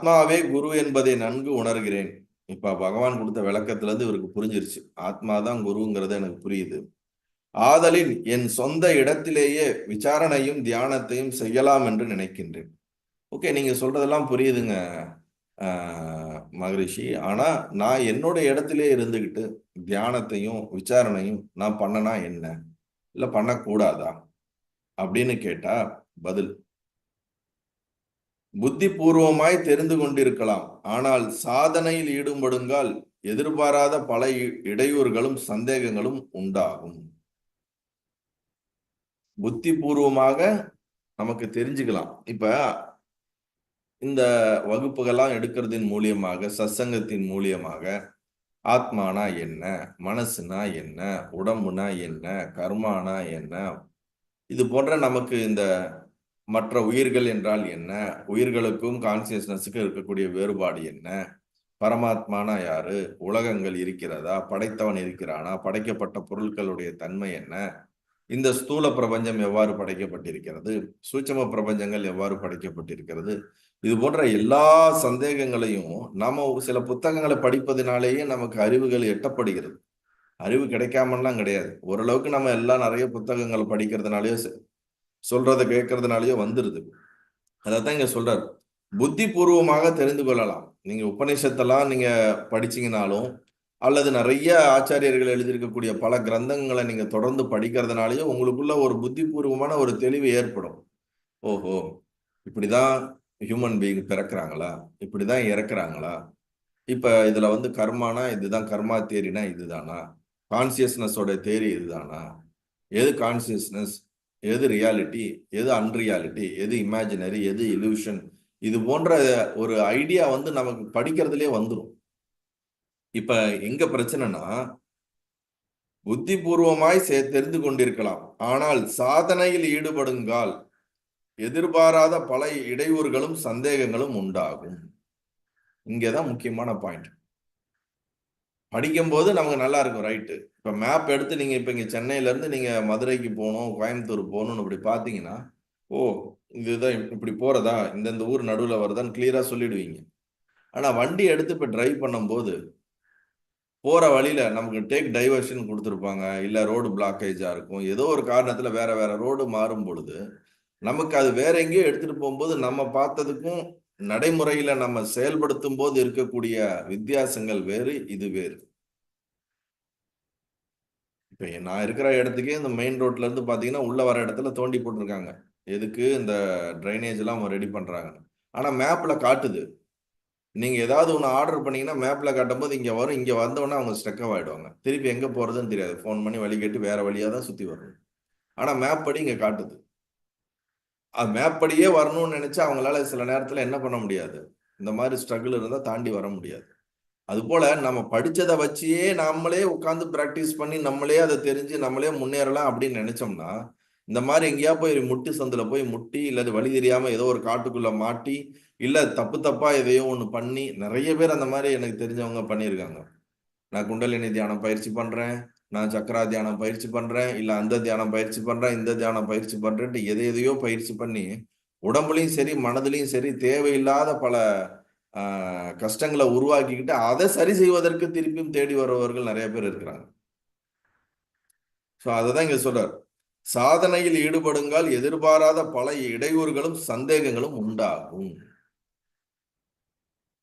ஆத்மாவே குரு என்பதை நன்கு உணர்கிறேன். இப்ப பகவான் கொடுத்த விளக்கத்துல இருந்து இவருக்கு புரிஞ்சிருச்சு. ஆத்மாதான் குருங்கிறது எனக்கு புரியுது. ஆதலின் என் சொந்த இடத்திலேயே விசாரணையும் தியானத்தையும் செய்யலாம் என்று நினைக்கின்றேன். ஓகே, நீங்க சொல்றதெல்லாம் புரியுதுங்க மகரிஷி. ஆனா நான் என்னோட இடத்திலே இருந்துகிட்டு தியானத்தையும் விசாரணையும் நான் பண்ணனா என்ன, இல்ல பண்ணக்கூடாதா அப்படின்னு கேட்டா பதில், புத்தி பூர்வமாய் தெரிந்து கொண்டிருக்கலாம். ஆனால் சாதனையில் ஈடுபடுங்கால் எதிர்பாராத பல இடையூறுகளும் சந்தேகங்களும் உண்டாகும். புத்தி பூர்வமாக நமக்கு தெரிஞ்சுக்கலாம். இப்ப இந்த வகுப்புகள்லாம் எடுக்கிறதின் மூலியமாக, சத்சங்கத்தின் மூலியமாக ஆத்மானா என்ன, மனசுனா என்ன, உடம்புனா என்ன, கர்மானா என்ன, இது போன்ற நமக்கு இந்த மற்ற உயிர்கள் என்றால் என்ன, உயிர்களுக்கும் கான்சியஸ்னஸுக்கும் இருக்கக்கூடிய வேறுபாடு என்ன, பரமாத்மானா யாரு, உலகங்கள் இருக்கிறதா, படைத்தவன் இருக்கிறானா, படைக்கப்பட்ட பொருட்களுடைய தன்மை என்ன, இந்த ஸ்தூல பிரபஞ்சம் எவ்வாறு படைக்கப்பட்டிருக்கிறது, சூட்சும பிரபஞ்சங்கள் எவ்வாறு படைக்கப்பட்டிருக்கிறது, இது போன்ற எல்லா சந்தேகங்களையும் நாம சில புத்தகங்களை படிப்பதனாலேயே நமக்கு அறிவுகள் எட்டப்படுகிறது. அறிவு கிடைக்காமலாம் கிடையாது. ஓரளவுக்கு நம்ம எல்லாம் நிறைய புத்தகங்கள் படிக்கிறதுனாலயோ சொல்றதை கேட்கறதுனாலயோ வந்துருது. அதான் இங்க சொல்றாரு, புத்தி பூர்வமாக தெரிந்து கொள்ளலாம். நீங்க உபநிஷத்தெல்லாம் நீங்க படிச்சீங்கனாலும், அல்லது நிறைய ஆச்சாரியர்கள் எழுதியிருக்கக்கூடிய பல கிரந்தங்களை நீங்க தொடர்ந்து படிக்கிறதுனாலயோ உங்களுக்குள்ள ஒரு புத்தி பூர்வமான ஒரு தெளிவு ஏற்படும். ஓஹோ, இப்படிதான் ஹியூமன் பீயிங் பிறக்கிறாங்களா, இப்படிதான் இறக்குறாங்களா, இப்ப இதுல கர்மானா இதுதான், கர்மா தேரினா இதுதானா, கான்சியஸ்னஸோட தேரி இதுதானா, எது கான்சியஸ்னஸ், எது ரியாலிட்டி, எது அன்ரியாலிட்டி, எது இமேஜினரி, எது இல்யூஷன், இது போன்ற ஒரு ஐடியா நமக்கு படிக்கிறதுலே வந்துடும். இப்ப எங்க பிரச்சனைனா, புத்திபூர்வமாய் தெரிந்து கொண்டிருக்கலாம். ஆனால் சாதனையில் ஈடுபடுங்கால் எதிர்பாராத பல இடையூறுகளும் சந்தேகங்களும் உண்டாகும். இங்கதான் முக்கியமான பாயிண்ட். படிக்கும் போது நமக்கு நல்லா இருக்கும், ரைட்டு. இப்ப மேப் எடுத்து நீங்க இப்ப இங்க சென்னையில இருந்து நீங்க மதுரைக்கு போகணும், கோயம்புத்தூர் போகணும்னு இப்படி பாத்தீங்கன்னா, ஓ இதுதான் இப்படி போறதா, இந்த ஊர் நடுவுல வருதான்னு கிளியரா சொல்லிடுவீங்க. ஆனா வண்டி எடுத்து இப்ப டிரைவ் பண்ணும்போது போற வழியில நமக்கு டேக் டைவர்ஷன் கொடுத்துருப்பாங்க, இல்ல ரோடு பிளாக்கேஜா இருக்கும், ஏதோ ஒரு காரணத்துல வேற வேற ரோடு மாறும் பொழுது நமக்கு அது வேற எங்கேயோ எடுத்துட்டு போகும்போது நம்ம பார்த்ததுக்கும் நடைமுறையில நம்ம செயல்படுத்தும் போது இருக்கக்கூடிய வித்தியாசங்கள் வேறு, இது வேறு. இப்ப நான் இருக்கிற இடத்துக்கே இந்த மெயின் ரோட்ல இருந்து பாத்தீங்கன்னா உள்ள வர இடத்துல தோண்டி போட்டிருக்காங்க. எதுக்கு இந்த ட்ரைனேஜ் எல்லாம் ரெடி பண்றாங்க. ஆனா மேப்ல காட்டுது. நீங்க ஏதாவது ஒன்று ஆர்டர் பண்ணீங்கன்னா மேப்ல காட்டும் போது இங்க வரும், இங்க வந்தோடனே அவங்க ஸ்டக்கப் ஆயிடுவாங்க. திருப்பி எங்க போறதுன்னு தெரியாது. ஃபோன் பண்ணி வழி கேட்டு வேற வழியா தான் சுத்தி வரணும். ஆனா மேப் படி இங்க காட்டுது. அது மேப் படியே வரணும்னு நினைச்சா அவங்களால சில நேரத்துல என்ன பண்ண முடியாது. இந்த மாதிரி ஸ்ட்ரகிள் இருந்தா தாண்டி வர முடியாது. அது போல நம்ம படிச்சதை வச்சே நம்மளே உட்கார்ந்து பிராக்டிஸ் பண்ணி நம்மளே அதை தெரிஞ்சு நம்மளே முன்னேறலாம் அப்படின்னு நினைச்சோம்னா, இந்த மாதிரி எங்கேயா போய் முட்டு சந்துல போய் முட்டி, இல்லது வழி தெரியாம ஏதோ ஒரு காட்டுக்குள்ள மாட்டி, இல்ல தப்பு தப்பா எதையோ ஒண்ணு பண்ணி, நிறைய பேர் அந்த மாதிரி எனக்கு தெரிஞ்சவங்க பண்ணியிருக்காங்க. நான் குண்டலினி தியானம் பயிற்சி பண்றேன், நான் சக்கரா தியானம் பயிற்சி பண்றேன், இல்ல அந்த தியானம் பயிற்சி பண்றேன், இந்த தியானம் பயிற்சி பண்றேன்ட்டு எதையோ பயிற்சி பண்ணி உடம்புலையும் சரி மனதிலையும் சரி தேவையில்லாத பல கஷ்டங்களை உருவாக்கிக்கிட்டு அதை சரி செய்வதற்கு திருப்பியும் தேடி வருபவர்கள் நிறைய பேர் இருக்கிறாங்க. அததான் இங்க சொல்றார், சாதனையில் ஈடுபடுங்கால் எதிர்பாராத பல இடையூறுகளும் சந்தேகங்களும் உண்டாகும்.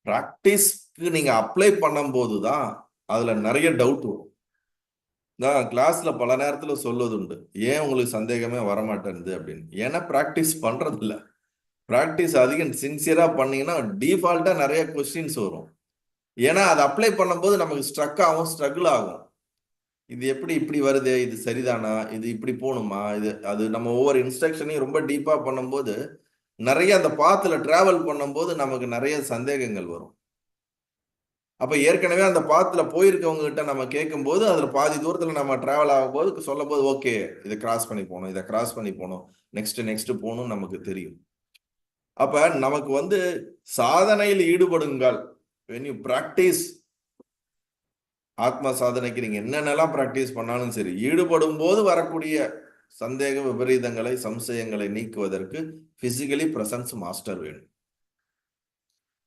பிராக்டிஸ்க்கு நீங்க அப்ளை பண்ணும் போதுதான் அதுல நிறைய டவுட் வரும். நான் கிளாஸ்ல பல நேரத்துல சொல்வது உண்டு, ஏன் உங்களுக்கு சந்தேகமே வரமாட்டேங்குது அப்படின்னு. ஏன்னா பிராக்டிஸ் பண்றது இல்ல. பிராக்டிஸ் அதிகம் சின்சியரா பண்ணீங்கன்னா டிஃபால்ட்டா நிறைய கொஸ்டின்ஸ் வரும். ஏன்னா அதை அப்ளை பண்ணும்போது நமக்கு ஸ்ட்ரக் ஆகும், ஸ்ட்ரகிள் ஆகும். இது எப்படி இப்படி வருது, இது சரிதானா, இது இப்படி போகணுமா, இது அது நம்ம ஒவ்வொரு இன்ஸ்ட்ரக்ஷனையும் ரொம்ப டீப்பா பண்ணும்போது நிறைய அந்த பாத்துல டிராவல் பண்ணும்போது நமக்கு நிறைய சந்தேகங்கள் வரும். அப்ப ஏற்கனவே அந்த பாத்துல போயிருக்கவங்க கிட்ட நம்ம கேட்கும்போது அதுல பாதி தூரத்துல நம்ம டிராவல் ஆகும்போது சொல்லும் போது ஓகே இதை கிராஸ் பண்ணி போகணும், இதை கிராஸ் பண்ணி போகணும், நெக்ஸ்ட் போகணும் நமக்கு தெரியும். அப்ப நமக்கு சாதனையில் ஈடுபடுங்கள். when you practice, ஆத்ம சாதனைக்கு நீங்க என்னென்னலாம் பிராக்டிஸ் பண்ணாலும் சரி, ஈடுபடும் போது வரக்கூடிய சந்தேக விபரீதங்களை சம்சயங்களை நீக்குவதற்கு பிசிக்கலி பிரசன்ஸ் மாஸ்டர் வேணும்.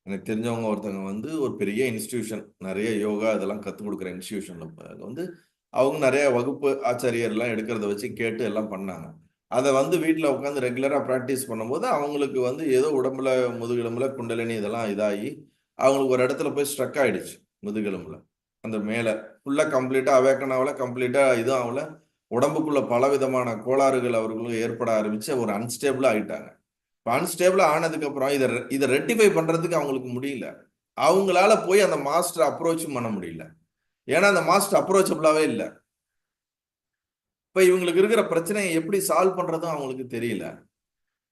எனக்கு தெரிஞ்சவங்க ஒருத்தவங்க வந்து ஒரு பெரிய இன்ஸ்டிடியூஷன், நிறைய யோகா இதெல்லாம் கத்துக் கொடுக்குற இன்ஸ்டிடியூஷன்ல வந்து அவங்க நிறைய வகுப்பு ஆச்சாரியர்லாம் எடுக்கிறத வச்சு கேட்டு எல்லாம் பண்ணாங்க. அதை வந்து வீட்டில் உட்காந்து ரெகுலரா பிராக்டிஸ் பண்ணும்போது அவங்களுக்கு வந்து ஏதோ உடம்புல முதுகெலும்புல குண்டலினி இதெல்லாம் இதாகி அவங்களுக்கு ஒரு இடத்துல போய் ஸ்ட்ரக் ஆயிடுச்சு முதுகெலும்புல. அந்த மேல ஃபுல்லா கம்ப்ளீட்டா அவேக்கன் ஆகல, கம்ப்ளீட்டா இதுவும் ஆகல. உடம்புக்குள்ள பலவிதமான கோளாறுகள் அவர்களுக்கு ஏற்பட ஆரம்பிச்சு ஒரு அன்ஸ்டேபிளா ஆயிட்டாங்க. அன்ஸ்டேபிளா ஆனதுக்கு அப்புறம் இதை ரெக்டிஃபை பண்றதுக்கு அவங்களுக்கு முடியல. அவங்களால போய் அந்த மாஸ்டர் அப்ரோச்சும் பண்ண முடியல. ஏன்னா அந்த மாஸ்டர் அப்ரோச்சபிளாவே இல்ல. இப்ப இவங்களுக்கு இருக்கிற பிரச்சனையை எப்படி சால்வ் பண்றதும் அவங்களுக்கு தெரியல.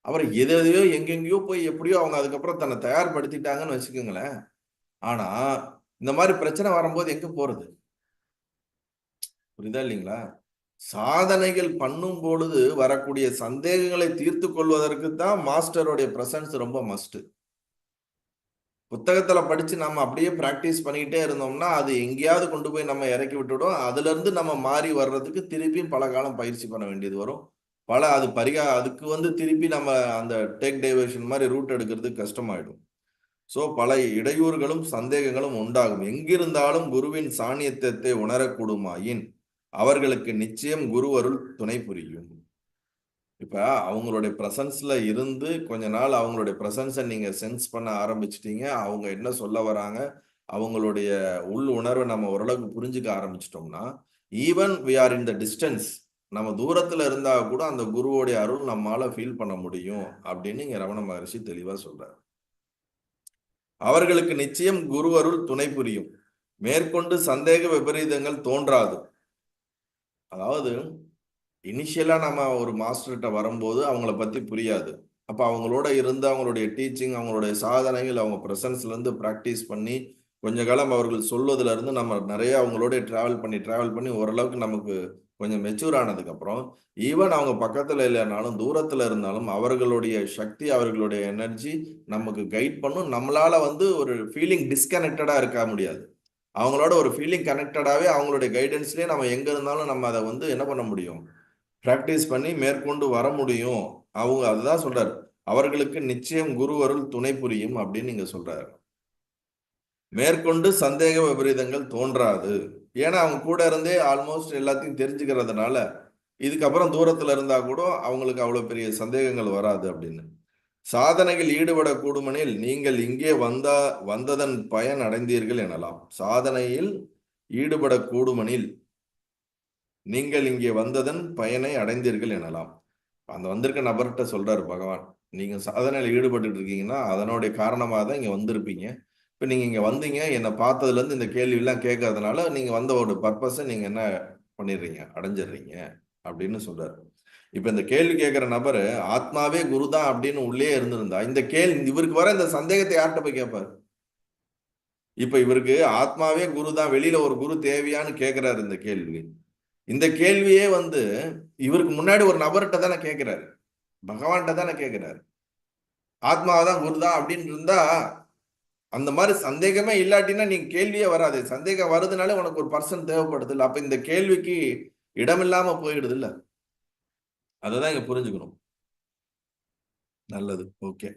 அப்புறம் எதையோ எங்கெங்கயோ போய் எப்படியோ அவங்க அதுக்கப்புறம் தன்னை தயார்படுத்திட்டாங்கன்னு வச்சுக்கோங்களேன். ஆனா இந்த மாதிரி பிரச்சனை வரும்போது எங்க போறது? புரியுதா இல்லைங்களா? சாதனைகள் பண்ணும் பொழுது வரக்கூடிய சந்தேகங்களை தீர்த்து கொள்வதற்கு தான் மாஸ்டருடைய பிரசன்ஸ் ரொம்ப மஸ்ட். புத்தகத்துல படிச்சு நம்ம அப்படியே பிராக்டிஸ் பண்ணிக்கிட்டே இருந்தோம்னா அது எங்கேயாவது கொண்டு போய் நம்ம இறக்கி விட்டுடும். அதுல இருந்து நம்ம மாறி வர்றதுக்கு திருப்பியும் பல காலம் பயிற்சி பண்ண வேண்டியது வரும். அதுக்கு வந்து திருப்பி நம்ம அந்த டேக் டைவர்ஷன் மாதிரி ரூட் எடுக்கிறதுக்கு கஷ்டமாயிடும். சோ பல இடையூறுகளும் சந்தேகங்களும் உண்டாகும். எங்கிருந்தாலும் குருவின் சாநித்தியத்தை உணரக்கூடுமாயின் அவர்களுக்கு நிச்சயம் குரு அருள் துணை புரியும். இப்ப அவங்களுடைய பிரசன்ஸ்ல இருந்து கொஞ்ச நாள் அவங்களுடைய பிரசன்ஸை நீங்க சென்ஸ் பண்ண ஆரம்பிச்சிட்டீங்க. அவங்க என்ன சொல்ல வராங்க, அவங்களுடைய உள் உணர்வை நம்ம ஓரளவுக்கு புரிஞ்சுக்க ஆரம்பிச்சிட்டோம்னா, even we are in the distance, நம்ம தூரத்துல இருந்தா கூட அந்த குருவோடைய அருள் நம்மால ஃபீல் பண்ண முடியும் அப்படின்னு இங்க ரமண மகரிஷி தெளிவா சொல்றாரு. அவர்களுக்கு நிச்சயம் குரு அருள் துணை புரியும். மேற்கொண்டு சந்தேக விபரீதங்கள் தோன்றாது. அதாவது இனிஷியலா நம்ம ஒரு மாஸ்டர்கிட்ட வரும்போது அவங்கள பத்தி புரியாது. அப்ப அவங்களோட இருந்து அவங்களுடைய டீச்சிங், அவங்களுடைய சாதனைகள், அவங்க பிரசன்ஸ்ல இருந்து பிராக்டிஸ் பண்ணி கொஞ்ச காலம் அவர்கள் சொல்வதிலிருந்து இருந்து நம்ம நிறைய அவங்களோட டிராவல் பண்ணி ஓரளவுக்கு நமக்கு கொஞ்சம் மெச்சூர் ஆனதுக்கு அப்புறம் ஈவன் அவங்க பக்கத்துல இல்லைனாலும் தூரத்துல இருந்தாலும் அவர்களுடைய சக்தி, அவர்களுடைய எனர்ஜி நமக்கு கைட் பண்ணும். நம்மளால வந்து ஒரு ஃபீலிங் டிஸ்கனெக்டடா இருக்க முடியாது. அவங்களோட ஒரு ஃபீலிங் கனெக்டடாவே அவங்களுடைய கைடன்ஸ்லயே நம்ம எங்க இருந்தாலும் நம்ம அதை வந்து என்ன பண்ண முடியும், பிராக்டிஸ் பண்ணி மேற்கொண்டு வர முடியும். அவங்க அதுதான் சொல்றாரு. அவர்களுக்கு நிச்சயம் குரு அருள் துணை புரியும் அப்படின்னு நீங்க சொல்றாரு. மேற்கொண்டு சந்தேக விபரீதங்கள் தோன்றாது. ஏன்னா அவங்க கூட இருந்தே ஆல்மோஸ்ட் எல்லாத்தையும் தெரிஞ்சுக்கிறதுனால இதுக்கப்புறம் தூரத்துல இருந்தா கூட அவங்களுக்கு அவ்வளவு பெரிய சந்தேகங்கள் வராது அப்படின்னு. சாதனையில் ஈடுபடக்கூடுமெனில் நீங்கள் இங்கே வந்ததன் பயன் அடைந்தீர்கள் எனலாம். சாதனையில் ஈடுபடக்கூடுமெனில் நீங்கள் இங்கே வந்ததன் பயனை அடைந்தீர்கள் எனலாம். அந்த வந்திருக்க நபர்கிட்ட சொல்றாரு பகவான், நீங்க சாதனையில் ஈடுபட்டு இருக்கீங்கன்னா அதனுடைய காரணமாக தான் இங்க வந்திருப்பீங்க. இப்ப நீங்க இங்க வந்தீங்க, என்னை பார்த்ததுல இருந்து இந்த கேள்வி எல்லாம் கேட்கறதுனால நீங்க வந்த ஒரு பர்பஸை நீங்க என்ன பண்ணிடுறீங்க, அடைஞ்சிடுறீங்க அப்படின்னு சொல்றாரு. இப்ப இந்த கேள்வி கேட்கிற நபரு ஆத்மாவே குருதான் அப்படின்னு உள்ளே இருந்திருந்தா இந்த கேள்வி இவருக்கு வர இந்த சந்தேகத்தை யார்கிட்ட போய் கேட்பாரு? இப்ப இவருக்கு ஆத்மாவே குருதான், வெளியில ஒரு குரு தேவையான்னு கேட்கிறாரு இந்த கேள்வி. இந்த கேள்வியே வந்து இவருக்கு முன்னாடி ஒரு நபர்கிட்ட தானே கேட்கிறாரு, பகவான்கிட்ட தானே கேட்கிறாரு. ஆத்மாதான் குருதான் அப்படின்னு இருந்தா அந்த மாதிரி சந்தேகமே இல்லாட்டினா நீங்க கேள்வியே வராது. சந்தேகம் வருதுனாலே உனக்கு ஒரு பர்சன் தேவைப்படுது இல்ல. அப்ப இந்த கேள்விக்கு இடமில்லாம போயிடுது இல்ல. அததான் இங்க புரிஞ்சுக்கணும். நல்லது. ஓகே.